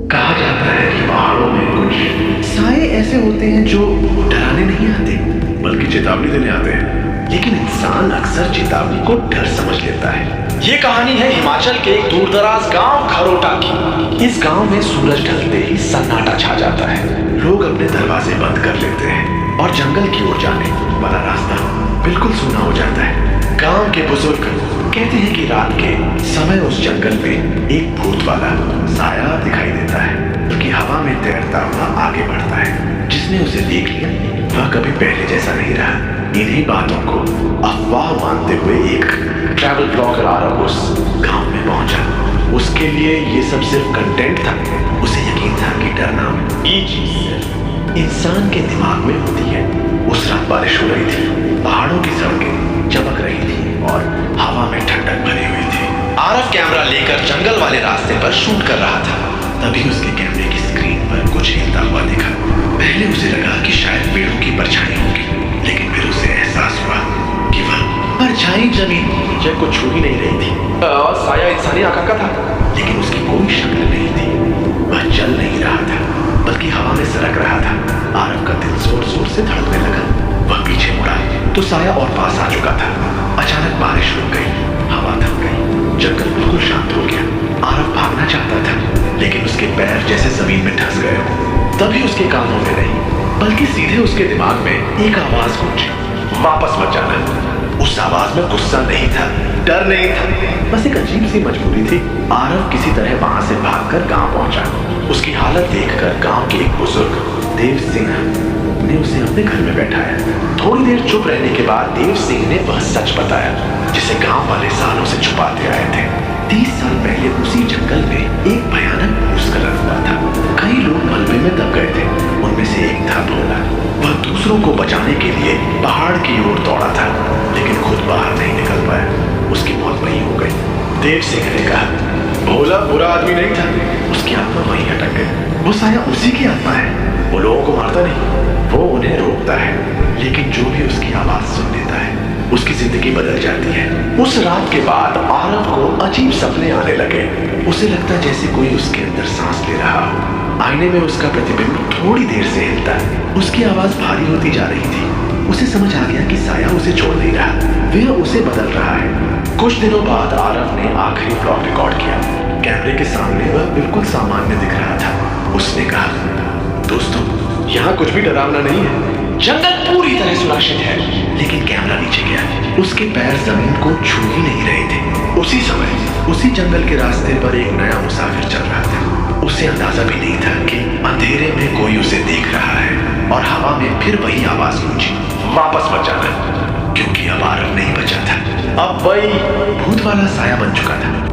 कहा जाता है कि पहाड़ों में कुछ साए ऐसे होते हैं जो डराने नहीं आते बल्कि चेतावनी देने आते हैं, लेकिन इंसान अक्सर चेतावनी को डर समझ लेता है। ये कहानी है हिमाचल के एक दूरदराज गांव खरोटा की। इस गांव में सूरज ढलते ही सन्नाटा छा जाता है। लोग अपने दरवाजे बंद कर लेते हैं और जंगल की ओर जाने वाला रास्ता बिल्कुल सूना हो जाता है। गांव के बुजुर्ग कहते हैं कि रात के समय उस जंगल में एक भूत वाला साया दिखाई देता है कि हवा में तैरता हुआ आगे बढ़ता है। जिसने उसे देख लिया वह कभी पहले जैसा नहीं रहा। इन्हीं बातों को अफवाह मानते हुए एक ट्रैवल ब्लॉगर आरव उस गांव में पहुंचा। उसके लिए ये सब सिर्फ कंटेंट था। उसे यकीन था कि डरना ये चीज सिर्फ इंसान के दिमाग में होती है। उस रात बारिश हो रही थी, पहाड़ों की सड़कें चमक रही थी और हवा में ठंडक भरी हुई थी। आरव कैमरा लेकर जंगल वाले रास्ते पर शूट कर रहा था। तभी उसके कैमरे की स्क्रीन पर कुछ हिलता हुआ दिखा। पहले उसे लगा कि शायद पेड़ों की परछाई होगी, लेकिन फिर उसे एहसास हुआ कि वह परछाई जमीन को छू ही नहीं रही थी और साया इंसानी आकार का था, लेकिन उसकी कोई शक्ल नहीं थी। वह चल नहीं रहा था बल्कि हवा में सरक रहा था। आरव का दिल जोर जोर से धड़कने लगा। वह पीछे मुड़ा तो साया और पास आ चुका था। अचानक बारिश रुक गई, हवा थम गई, जंगल बिल्कुल शांत हो गया। आरव भागना चाहता था लेकिन उसके पैर जैसे जमीन में धंस गए हो। तभी उसके कानों में नहीं बल्कि सीधे उसके दिमाग में एक आवाज गूंजी, वापस मत जाना। उस आवाज में गुस्सा नहीं था, डर नहीं था, बस एक अजीब सी मजबूरी थी। आरव किसी तरह वहां से भागकर गांव पहुंचा। उसकी हालत देखकर गांव के एक बुजुर्ग देव सिंह ने उसे अपने घर में बैठाया। थोड़ी देर चुप रहने के बाद देव सिंह ने वह सच बताया जिसे गांव वाले सालों से छुपाते आए थे। 30 साल पहले उसी जंगल में एक भयानक भूस्खलन हुआ था। कई लोग मलबे में दब गए थे। उनमें से एक था भोला। वह दूसरों को बचाने के लिए पहाड़ की ओर दौड़ा था, लेकिन खुद बाहर नहीं निकल पाया। उसकी मौत वहीं हो गई। देव सिंह ने कहा, भोला बुरा आदमी नहीं था, उसकी आत्मा वहीं अटक गई। वो साया उसी की आत्मा है। वो लोगों को मारता नहीं, वो उन्हें रोकता है, लेकिन जो भी उसकी आवाज सुन लेता है उसकी जिंदगी बदल जाती है। उस रात के बाद आरव को अजीब सपने आने लगे। उसे लगता जैसे कोई उसके अंदर सांस ले रहा हो। आईने में उसका प्रतिबिंब थोड़ी देर से हिलता। उसकी आवाज भारी होती जा रही थी। उसे समझ आ गया कि साया उसे छोड़ नहीं रहा, वह उसे बदल रहा है। कुछ दिनों बाद आरव ने आखिरी व्लॉग रिकॉर्ड किया। कैमरे के सामने वह बिल्कुल सामान्य दिख रहा था। उसने कहा, दोस्तों यहाँ कुछ भी डरावना नहीं है, जंगल पूरी तरह सुरक्षित है। लेकिन कैमरा नीचे गया। उसके पैर जमीन को छू ही नहीं रहे थे। उसी समय उसी जंगल के रास्ते पर एक नया मुसाफिर चल रहा था। उसे अंदाजा भी नहीं था कि अंधेरे में कोई उसे देख रहा है। और हवा में फिर वही आवाज गूंजी, वापस मत जाना, क्योंकि अब आरव नहीं बचा था। अब वही भूत वाला साया बन चुका था।